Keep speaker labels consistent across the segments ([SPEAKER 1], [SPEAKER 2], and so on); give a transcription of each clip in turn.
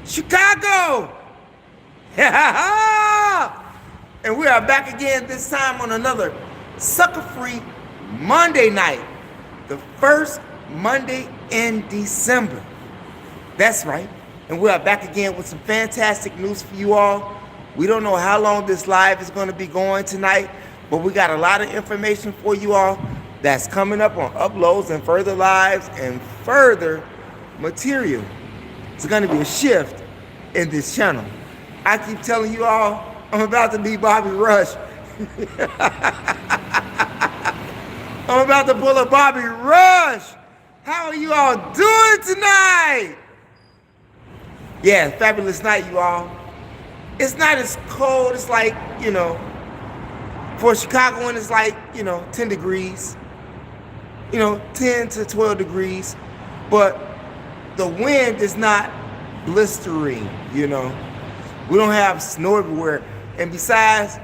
[SPEAKER 1] Chicago. And we are back again, this time on another sucker-free Monday night, the first Monday in December. That's right. And we are back again with some fantastic news for you all. We don't know how long this live is going to be going tonight, but we got a lot of information for you all that's coming up on uploads and further lives and further material. It's going to be a shift in this channel. I keep telling you all, I'm about to be Bobby Rush. I'm about to pull a Bobby Rush. How are you all doing tonight? Yeah, fabulous night, you all. It's not as cold. It's like, for Chicago, and it's like, 10 degrees. 10 to 12 degrees. But the wind is not blistering, We don't have snow everywhere. And besides,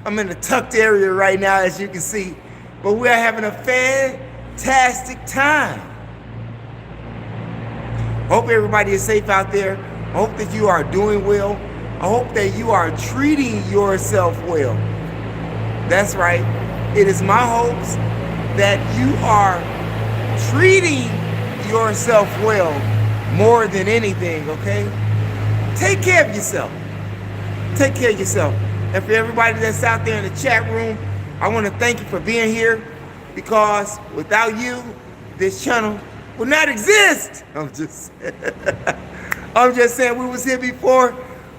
[SPEAKER 1] I'm in a tucked area right now, as you can see. But we are having a fantastic time. Hope everybody is safe out there. I hope that you are doing well. I hope that you are treating yourself well. That's right. It is my hopes that you are treating yourself well more than anything, okay? Take care of yourself. Take care of yourself. And for everybody that's out there in the chat room, I want to thank you for being here, because without you, this channel would not exist. I'm just saying, we was here before,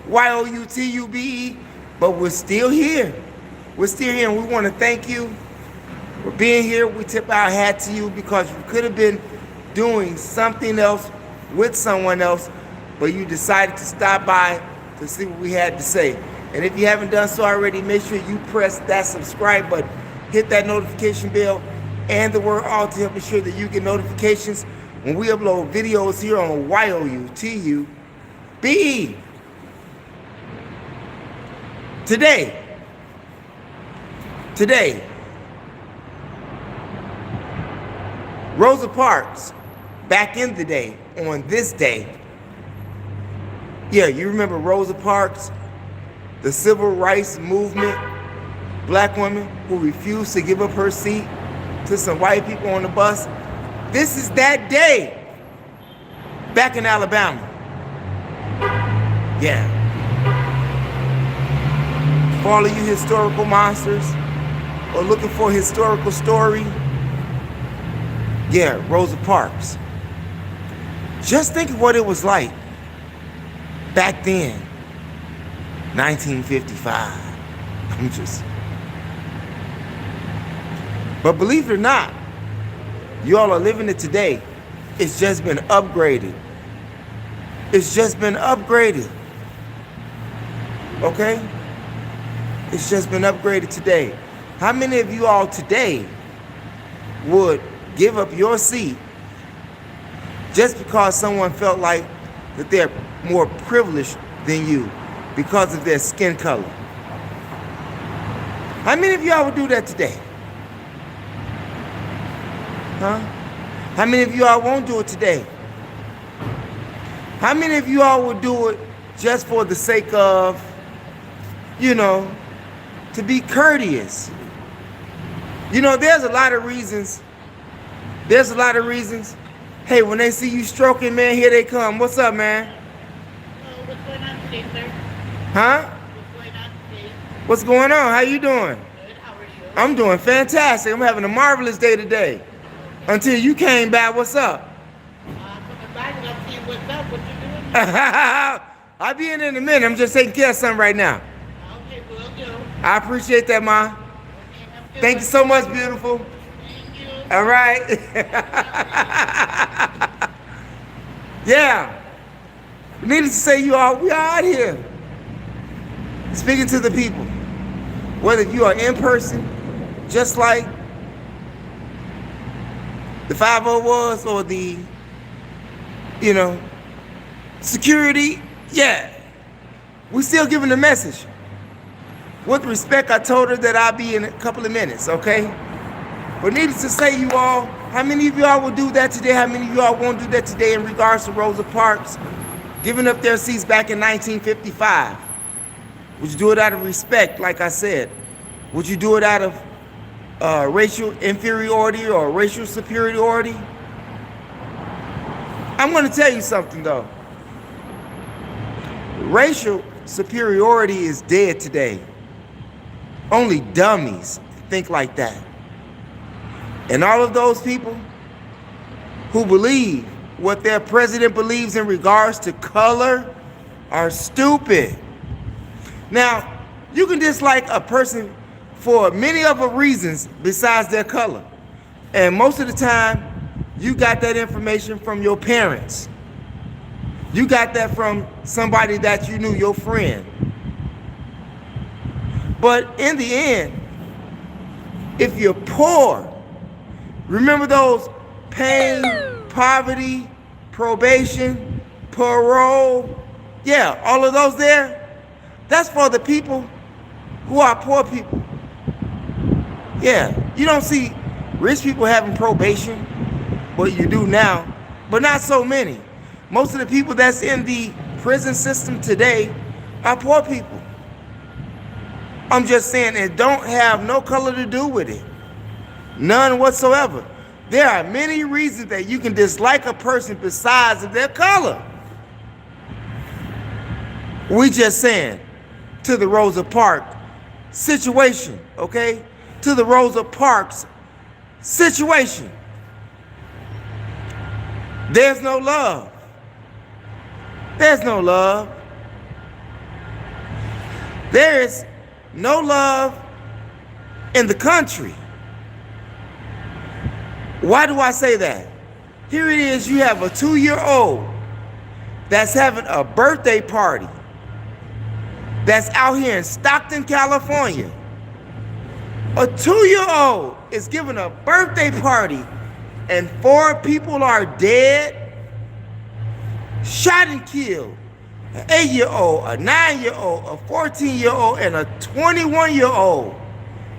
[SPEAKER 1] YOUTUBE, but we're still here. We're still here, and we want to thank you for being here. We tip our hat to you, because you could have been doing something else with someone else, but you decided to stop by to see what we had to say. And if you haven't done so already, make sure you press that subscribe button, hit that notification bell, and the word all to help ensure that you get notifications when we upload videos here on YOUTUBE. Today, Rosa Parks, back in the day, on this day. Yeah, you remember Rosa Parks, the civil rights movement, black woman who refused to give up her seat to some white people on the bus. This is that day, back in Alabama. Yeah. For all of you historical monsters, or looking for a historical story, yeah, Rosa Parks. Just think of what it was like back then, 1955. But believe it or not, you all are living it today. It's just been upgraded. It's just been upgraded. Okay? It's just been upgraded today. How many of you all today would give up your seat just because someone felt like that they're more privileged than you because of their skin color? How many of y'all would do that today? Huh? How many of you all won't do it today? How many of you all would do it just for the sake of, to be courteous? There's a lot of reasons. There's a lot of reasons. Hey, when they see you stroking, man, here they come. What's up, man?
[SPEAKER 2] What's going on today, sir?
[SPEAKER 1] Huh?
[SPEAKER 2] What's going on today?
[SPEAKER 1] What's going on? How you doing?
[SPEAKER 2] Good, how are you?
[SPEAKER 1] I'm doing fantastic. I'm having a marvelous day today. Until you came back. What's up?
[SPEAKER 2] Coming back and I'm seeing what's up. What you doing?
[SPEAKER 1] I'll be in a minute. I'm just taking care of something right now.
[SPEAKER 2] Okay, will do.
[SPEAKER 1] I appreciate that, Ma.
[SPEAKER 2] Okay,
[SPEAKER 1] Thank you so much, beautiful.
[SPEAKER 2] Thank you.
[SPEAKER 1] All right. Yeah. Needless to say, you all, we are out here speaking to the people. Whether you are in person, just like the 5-0 was, or the, security, yeah. We still giving the message. With respect, I told her that I'll be in a couple of minutes, okay? But needless to say, you all, how many of y'all will do that today? How many of y'all won't do that today in regards to Rosa Parks giving up their seats back in 1955? Would you do it out of respect, like I said? Would you do it out of racial inferiority or racial superiority? I'm going to tell you something, though. Racial superiority is dead today. Only dummies think like that. And all of those people who believe what their president believes in regards to color are stupid. Now, you can dislike a person for many other reasons besides their color. And most of the time, you got that information from your parents. You got that from somebody that you knew, your friend. But in the end, if you're poor, remember those pain, poverty, probation, parole, yeah, all of those there, that's for the people who are poor people. Yeah, you don't see rich people having probation, but you do now, but not so many. Most of the people that's in the prison system today are poor people. I'm just saying it don't have no color to do with it. None whatsoever. There are many reasons that you can dislike a person besides of their color. We just saying to the Rosa Parks situation, okay? To the Rosa Parks situation. There's no love. There's no love. There is no love in the country. Why do I say that? Here it is, you have a 2-year-old that's having a birthday party that's out here in Stockton, California. A 2-year-old is giving a birthday party and 4 people are dead, shot and killed. An 8-year-old, a 9-year-old, a 14-year-old, and a 21-year-old.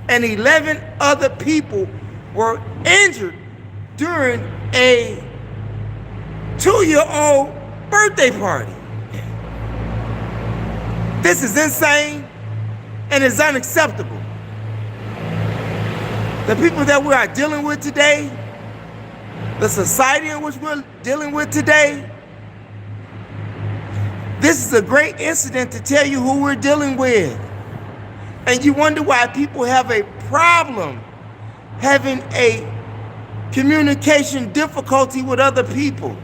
[SPEAKER 1] And 11 other people were injured during a 2-year-old birthday party. This is insane and is unacceptable. The people that we are dealing with today, the society in which we're dealing with today, this is a great incident to tell you who we're dealing with. And you wonder why people have a problem having a communication difficulty with other people.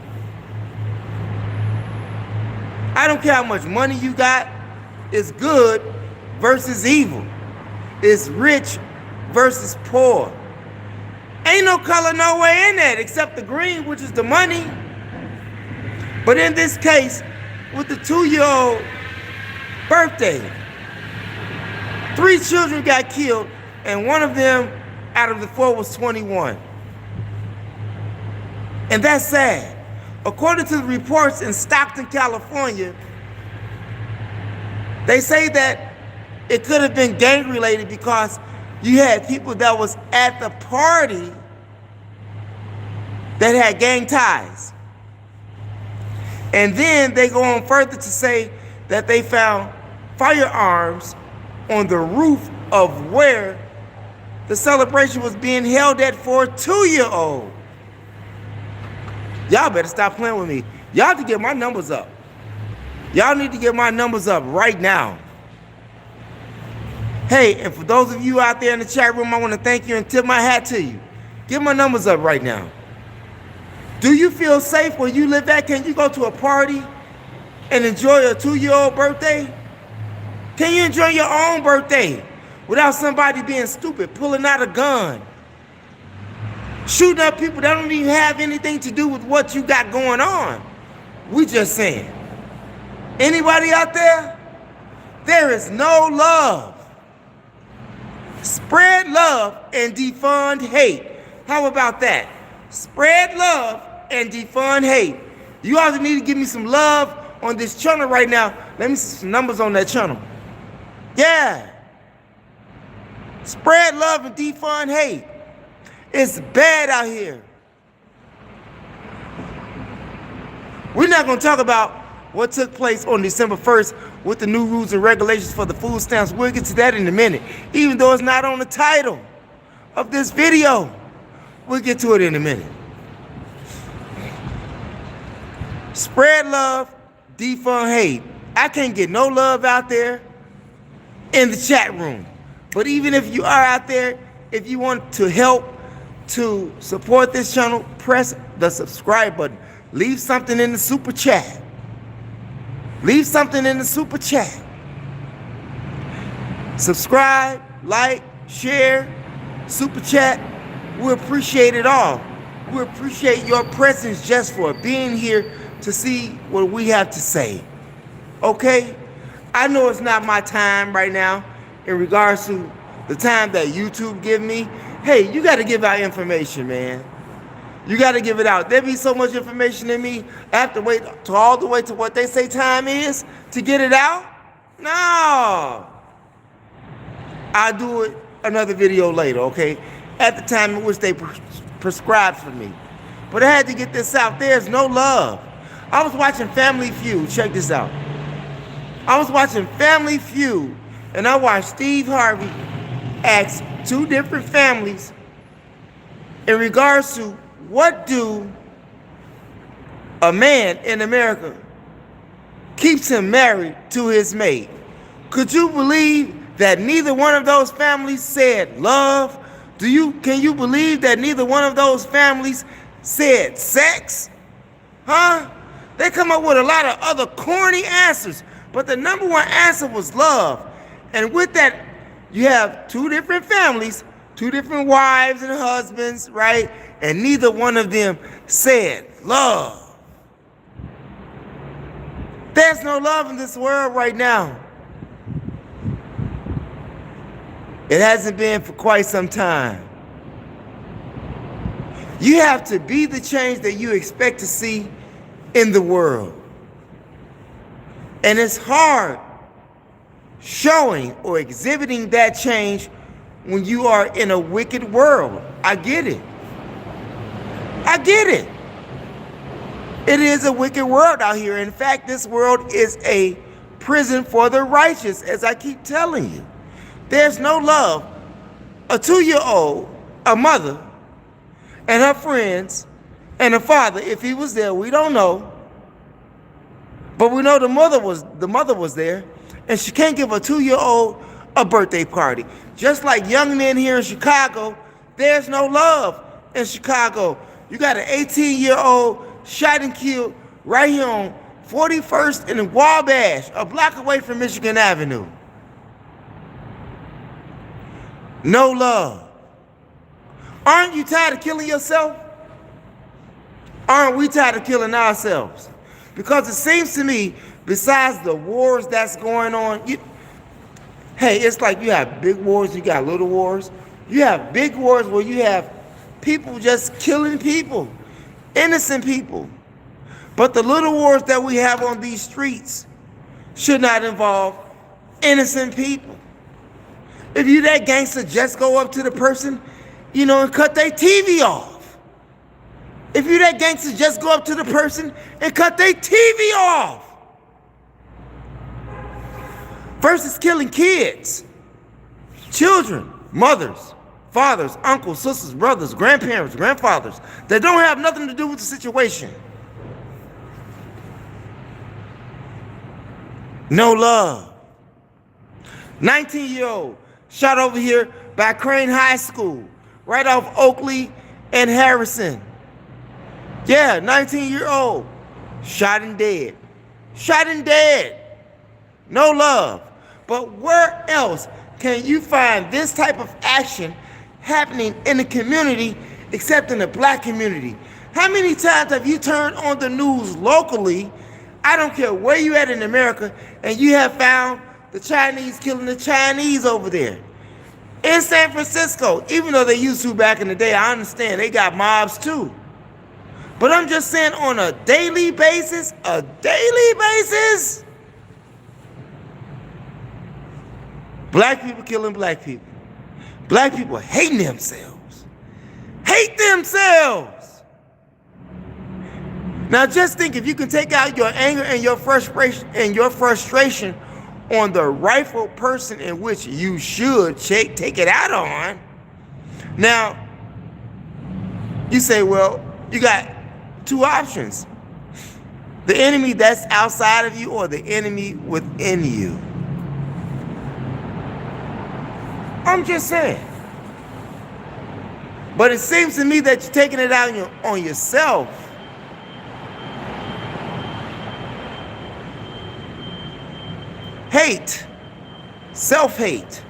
[SPEAKER 1] I don't care how much money you got, it's good versus evil. It's rich versus poor. Ain't no color nowhere in that except the green, which is the money. But in this case, with the 2-year-old birthday, 3 children got killed, and one of them out of the 4 was 21. And that's sad. According to the reports in Stockton, California, they say that it could have been gang related because you had people that was at the party that had gang ties. And then they go on further to say that they found firearms on the roof of where the celebration was being held at for a 2-year-old. Y'all better stop playing with me. Y'all need to get my numbers up. Y'all need to get my numbers up right now. Hey, and for those of you out there in the chat room, I want to thank you and tip my hat to you. Get my numbers up right now. Do you feel safe where you live at? Can you go to a party and enjoy a 2-year-old birthday? Can you enjoy your own birthday without somebody being stupid, pulling out a gun, shooting up people that don't even have anything to do with what you got going on? We just saying. Anybody out there? There is no love. Spread love and defund hate. How about that? Spread love and defund hate. You also need to give me some love on this channel right now. Let me see some numbers on that channel. Yeah. Spread love and defund hate. It's bad out here. We're not going to talk about what took place on December 1st with the new rules and regulations for the food stamps. We'll get to that in a minute. Even though it's not on the title of this video, we'll get to it in a minute. Spread love, defund hate. I can't get no love out there in the chat room. But even if you are out there, if you want to help to support this channel, press the subscribe button. Leave something in the super chat. Leave something in the super chat. Subscribe, like, share, super chat. We appreciate it all. We appreciate your presence just for being here to see what we have to say. Okay? I know it's not my time right now in regards to the time that YouTube give me. Hey, you got to give out information, man. You got to give it out. There be so much information in me, I have to wait to all the way to what they say time is to get it out? No. I'll do it another video later, okay? At the time in which they prescribed for me. But I had to get this out. There's no love. I was watching Family Feud. Check this out. I was watching Family Feud, and I watched Steve Harvey ask two different families in regards to what do a man in America keeps him married to his mate. Could you believe that neither one of those families said love? Can you believe that neither one of those families said sex? Huh? They come up with a lot of other corny answers, but the number one answer was love. And with that, you have two different families, two different wives and husbands, right? And neither one of them said love. There's no love in this world right now. It hasn't been for quite some time. You have to be the change that you expect to see in the world. And it's hard showing or exhibiting that change when you are in a wicked world. I get it. I get it. It is a wicked world out here. In fact, this world is a prison for the righteous, as I keep telling you. There's no love. A 2-year-old, a mother, and her friends, and a father, if he was there, we don't know. But we know the mother was there, and she can't give a 2-year-old a birthday party. Just like young men here in Chicago, there's no love in Chicago. You got an 18-year-old shot and killed right here on 41st and Wabash, a block away from Michigan Avenue. No love. Aren't you tired of killing yourself? Aren't we tired of killing ourselves? Because it seems to me, besides the wars that's going on, hey, it's like you have big wars, you got little wars. You have big wars where you have people just killing people, innocent people. But the little wars that we have on these streets should not involve innocent people. If you that gangster, just go up to the person, and cut their TV off. If you that gangster, just go up to the person and cut their TV off. Versus killing kids, children, mothers, fathers, uncles, sisters, brothers, grandparents, grandfathers that don't have nothing to do with the situation. No love. 19-year-old shot over here by Crane High School, right off Oakley and Harrison. Yeah, 19-year-old shot and dead. Shot and dead. No love. But where else can you find this type of action happening in the community except in the black community? How many times have you turned on the news locally, I don't care where you at in America, and you have found the Chinese killing the Chinese over there? In San Francisco, even though they used to back in the day, I understand they got mobs too. But I'm just saying on a daily basis, black people killing black people. Black people hating themselves. Hate themselves. Now just think, if you can take out your anger and your frustration on the rightful person in which you should take it out on. Now, you say, well, you got two options. The enemy that's outside of you or the enemy within you. I'm just saying. But it seems to me that you're taking it out on yourself. Hate, self-hate,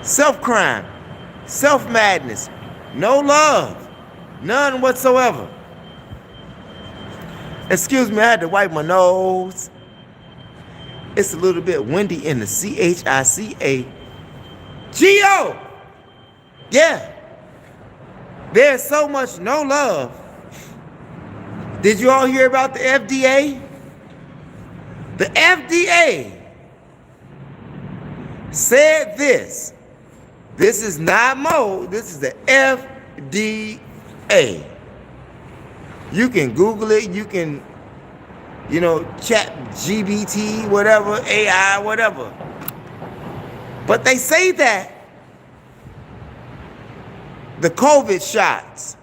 [SPEAKER 1] self-crime, self-madness, no love, none whatsoever. Excuse me, I had to wipe my nose. It's a little bit windy in the CHICAGO. Yeah. There's so much no love. Did you all hear about the FDA? The FDA said this. This is not Mo, this is the FDA. You can Google it, you can, chat GBT, whatever, AI, whatever. But they say that the COVID shots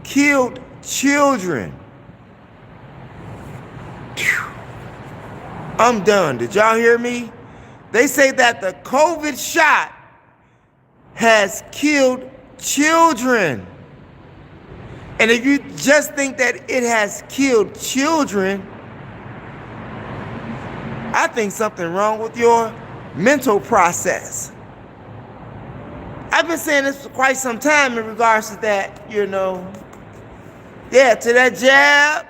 [SPEAKER 1] killed children. I'm done. Did y'all hear me? They say that the COVID shot has killed children. And if you just think that it has killed children, I think something wrong with your mental process. I've been saying this for quite some time in regards to that, to that jab.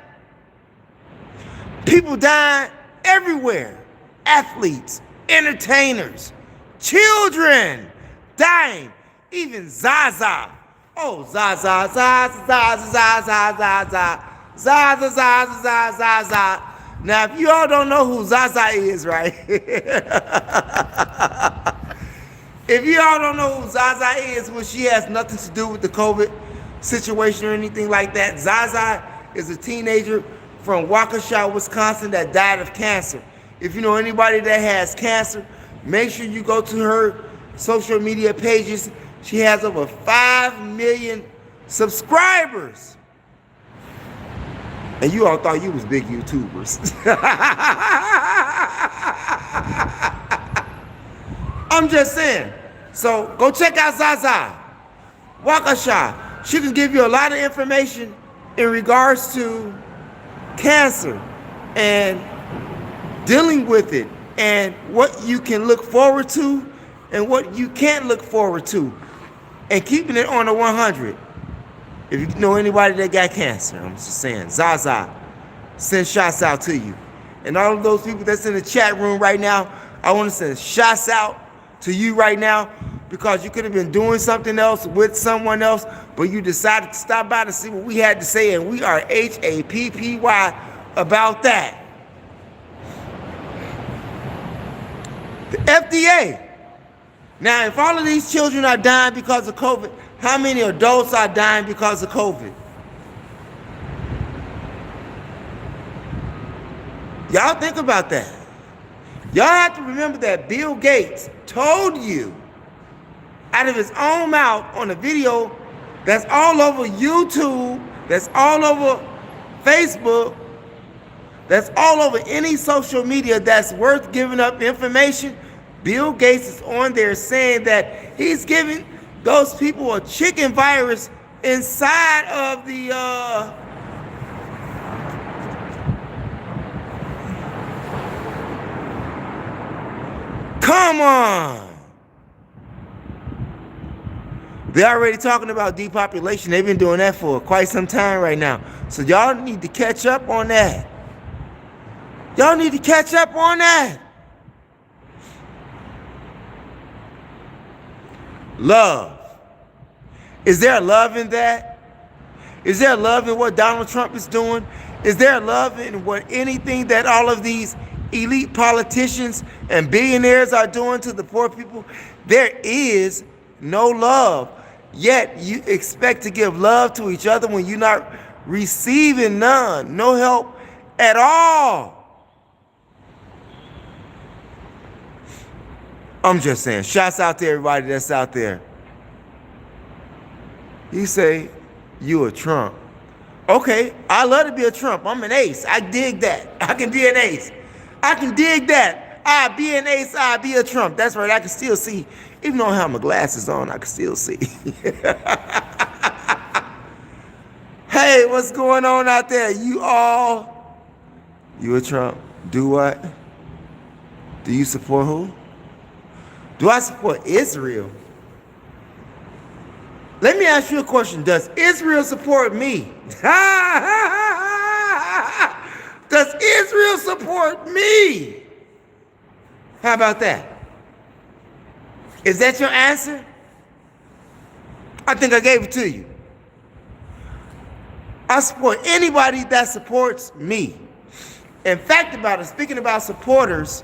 [SPEAKER 1] People dying everywhere. Athletes, entertainers, children dying, even Zaza. Oh, Zaza, Zaza, Zaza, Zaza, Zaza, Zaza, Zaza, Zaza, Zaza. Now, if you all don't know who Zaza is, right? If you all don't know who Zaza is, well, she has nothing to do with the COVID situation or anything like that. Zaza is a teenager from Waukesha, Wisconsin that died of cancer. If you know anybody that has cancer, make sure you go to her social media pages. She has over 5 million subscribers. And you all thought you was big YouTubers. I'm just saying. So go check out Zaza, Waukesha. She can give you a lot of information in regards to cancer and dealing with it and what you can look forward to and what you can't look forward to, and keeping it on the 100. If you know anybody that got cancer, I'm just saying, Zaza, send shots out to you. And all of those people that's in the chat room right now, I want to send shots out to you right now, because you could have been doing something else with someone else, but you decided to stop by to see what we had to say, and we are HAPPY about that. The FDA. Now, if all of these children are dying because of COVID, how many adults are dying because of COVID? Y'all think about that. Y'all have to remember that Bill Gates told you out of his own mouth on a video that's all over YouTube, that's all over Facebook, that's all over any social media that's worth giving up information. Bill Gates is on there saying that he's giving those people a chicken virus inside of the come on. They're already talking about depopulation. They've been doing that for quite some time right now. So y'all need to catch up on that. Y'all need to catch up on that. Love. Is there love in that? Is there love in what Donald Trump is doing? Is there love in what anything that all of these elite politicians and billionaires are doing to the poor people? There is no love. Yet you expect to give love to each other when you're not receiving none, no help at all. I'm just saying, shouts out to everybody that's out there. You say, you a Trump. Okay, I love to be a Trump. I'm an ace. I dig that. I can be an ace. I can dig that. I be an ace, I be a Trump. That's right, I can still see. Even though I have my glasses on, I can still see. Hey, what's going on out there? You a Trump. Do what? Do you support who? Do I support Israel? Let me ask you a question. Does Israel support me? Does Israel support me? How about that? Is that your answer? I think I gave it to you. I support anybody that supports me. In fact, about it, speaking about supporters,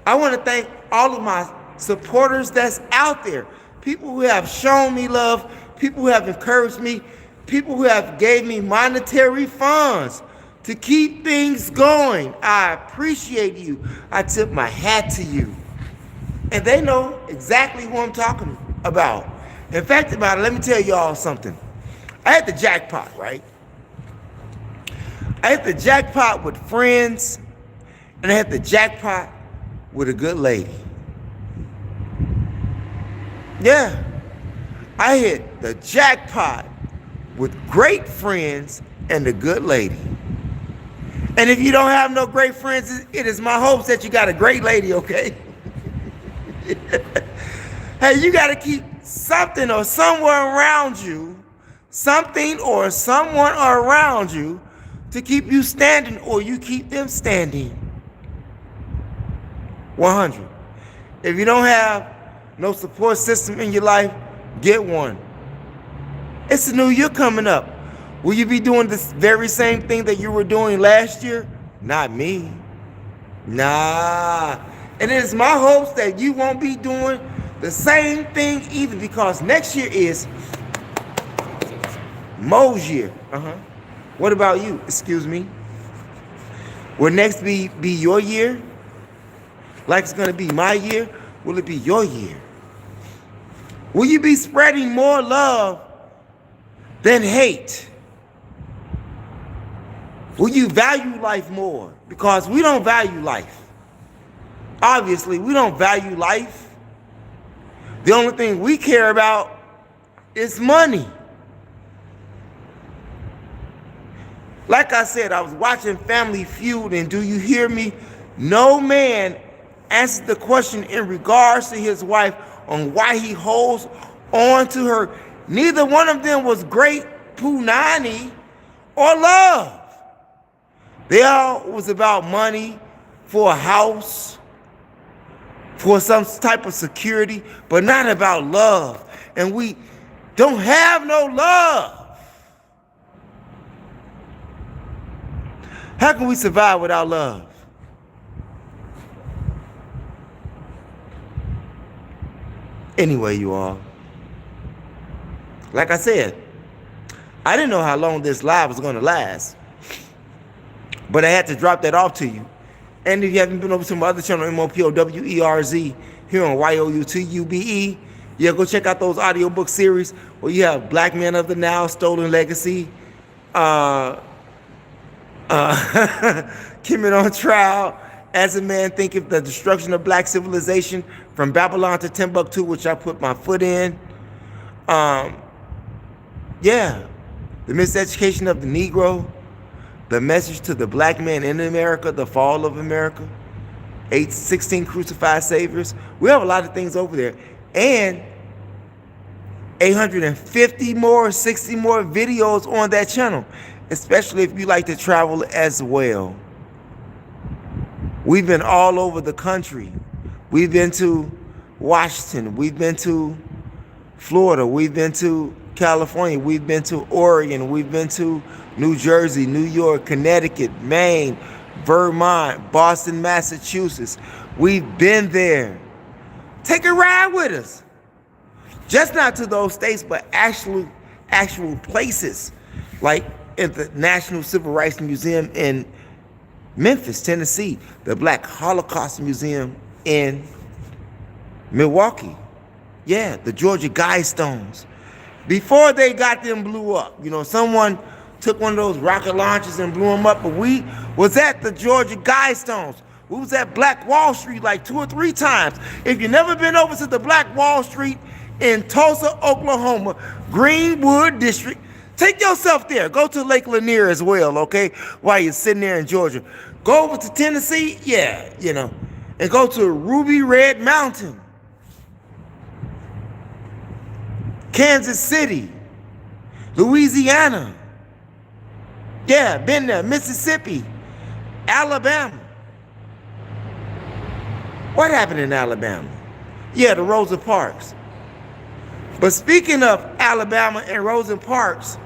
[SPEAKER 1] I want to thank all of my supporters that's out there. People who have shown me love, people who have encouraged me, people who have gave me monetary funds to keep things going. I appreciate you. I tip my hat to you. And they know exactly who I'm talking about. In fact, about it, let me tell y'all something. I had the jackpot, right? I hit the jackpot with friends, and I hit the jackpot with a good lady. Yeah, I hit the jackpot with great friends and a good lady. And if you don't have no great friends, it is my hopes that you got a great lady, okay? Hey, you got to keep something or somewhere around you, something or someone around you to keep you standing, or you keep them standing. 100. If you don't have no support system in your life, get one. It's a new year coming up. Will you be doing this very same thing that you were doing last year? Not me. Nah. And it is my hopes that you won't be doing the same thing either, because next year is Mo's year. What about you? Excuse me. Will next be your year? Like it's going to be my year? Will it be your year? Will you be spreading more love than hate? Will you value life more? Because we don't value life. Obviously, we don't value life. The only thing we care about is money. Like I said, I was watching Family Feud, and do you hear me? No man answered the question in regards to his wife on why he holds on to her. Neither one of them was great punani or love. They all was about money, for a house, for some type of security, but not about love. And we don't have no love. How can we survive without love? Anyway, you all, like I said, I didn't know how long this live was going to last, but I had to drop that off to you. And if you haven't been over to my other channel, MOPOWERZ, here on YOUTUBE, yeah, go check out those audiobook series where you have Black Men of the Now, Stolen Legacy, Kemet on Trial, As a Man Thinketh, The Destruction of Black Civilization, From Babylon to Timbuktu, which I put my foot in. Yeah, The Miseducation of the Negro, The Message to the Black Man in America, The Fall of America, 16 Crucified Saviors. We have a lot of things over there. And 850 more, 60 more videos on that channel, especially if you like to travel as well. We've been all over the country. We've been to Washington. We've been to Florida. We've been to California. We've been to Oregon. We've been to New Jersey, New York, Connecticut, Maine, Vermont, Boston, Massachusetts. We've been there. Take a ride with us. Just not to those states, but actual places. Like at the National Civil Rights Museum in Memphis, Tennessee, the Black Holocaust Museum in Milwaukee. Yeah, the Georgia Guidestones. Before they got them blew up, you know, someone took one of those rocket launchers and blew them up, but we was at the Georgia Guidestones. We was at Black Wall Street like 2 or 3 times. If you've never been over to the Black Wall Street in Tulsa, Oklahoma, Greenwood District, take yourself there. Go to Lake Lanier as well, okay, while you're sitting there in Georgia. Go over to Tennessee, yeah, you know, and go to Ruby Red Mountain. Kansas City, Louisiana. Yeah, been there. Mississippi, Alabama. What happened in Alabama? Yeah, the Rosa Parks. But speaking of Alabama and Rosa Parks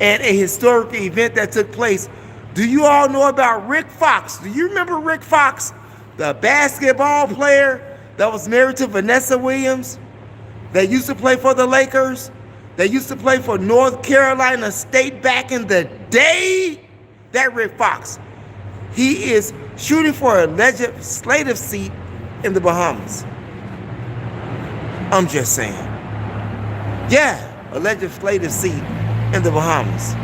[SPEAKER 1] and a historic event that took place, do you all know about Rick Fox? Do you remember Rick Fox, the basketball player that was married to Vanessa Williams, that used to play for the Lakers, that used to play for North Carolina State back in the day? That Rick Fox. He is shooting for a legislative seat in the Bahamas. I'm just saying. Yeah, a legislative seat in the Bahamas.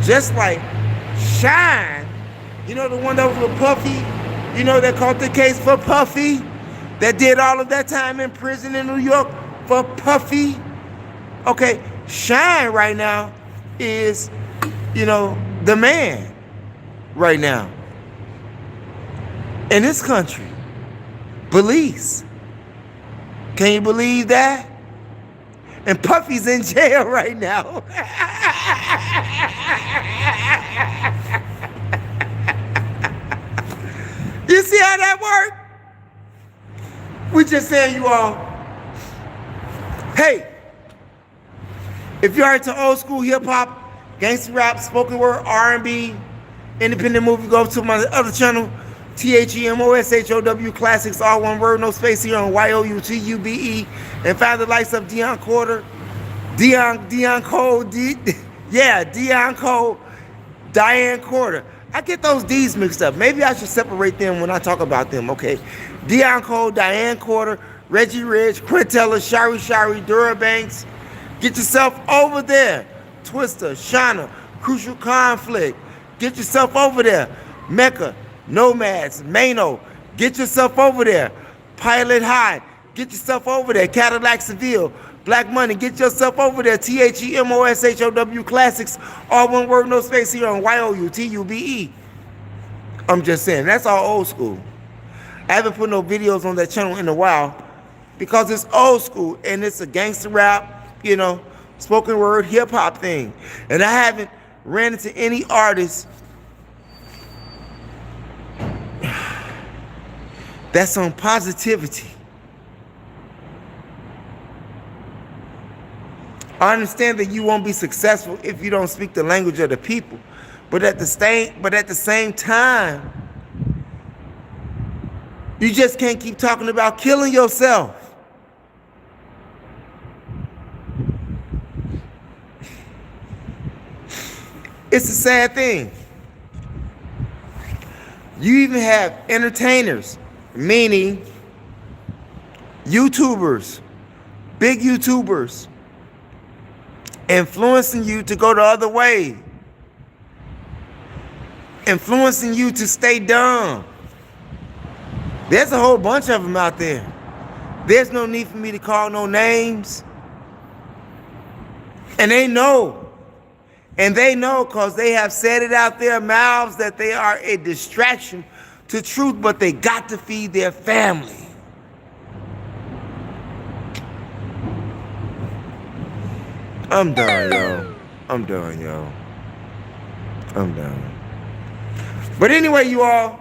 [SPEAKER 1] Just like Shine, you know, the one that was with Puffy, you know, that caught the case for Puffy, that did all of that time in prison in New York for Puffy. Okay, Shine right now is, you know, the man right now in this country. Belize. Can you believe that? And Puffy's in jail right now. You see how that worked? We just saying, you all, hey, if you're into old school hip hop, gangster rap, spoken word, R&B, independent movie, go to my other channel, THEMOSHOW Classics, all one word, no space here on YOUTUBE, and find the likes of Dion Cole, Dion Cole, Diane Corder. I get those D's mixed up. Maybe I should separate them when I talk about them, okay? Dion Cole, Diane Corder, Reggie Ridge, Quintella, Shari, Dura Banks. Get yourself over there. Twister, Shauna, Crucial Conflict. Get yourself over there. Mecca, Nomads, Mano. Get yourself over there. Pilot High. Get yourself over there. Cadillac Seville. Black Money. Get yourself over there. THEMOSHOW Classics. All one word, no space here on YOUTUBE. I'm just saying, that's all old school. I haven't put no videos on that channel in a while because it's old school and it's a gangster rap, you know, spoken word hip hop thing. And I haven't ran into any artist that's on positivity. I understand that you won't be successful if you don't speak the language of the people, but at the same time, you just can't keep talking about killing yourself. It's a sad thing. You even have entertainers, meaning YouTubers, big YouTubers, influencing you to go the other way, influencing you to stay dumb. There's a whole bunch of them out there. There's no need for me to call no names. And they know. And they know because they have said it out their mouths that they are a distraction to truth, but they got to feed their family. I'm done, yo. I'm done, yo. I'm done. But anyway, you all,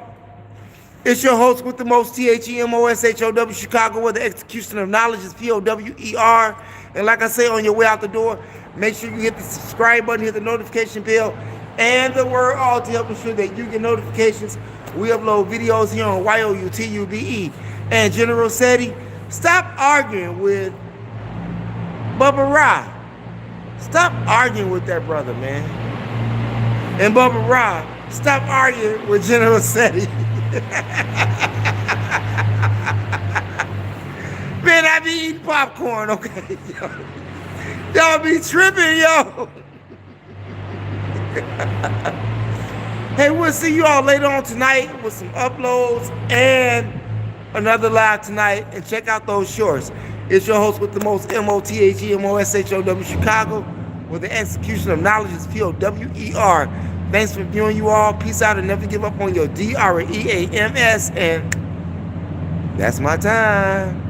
[SPEAKER 1] it's your host with the most, THEMOSHOW Chicago, where the execution of knowledge is POWER. And like I say, on your way out the door, make sure you hit the subscribe button, hit the notification bell, and the word all to help ensure that you get notifications. We upload videos here on YOUTUBE. And General Seti, stop arguing with Bubba Ra. Stop arguing with that brother, man. And Bubba Rob, stop arguing with General Setti. Man, I be eating popcorn, okay? Y'all be tripping, yo. Hey, we'll see you all later on tonight with some uploads and another live tonight. And check out those shorts. It's your host with the most, MOTHEMOSHOW Chicago, where the execution of knowledge is POWER. Thanks for viewing, you all. Peace out and never give up on your DREAMS. And that's my time.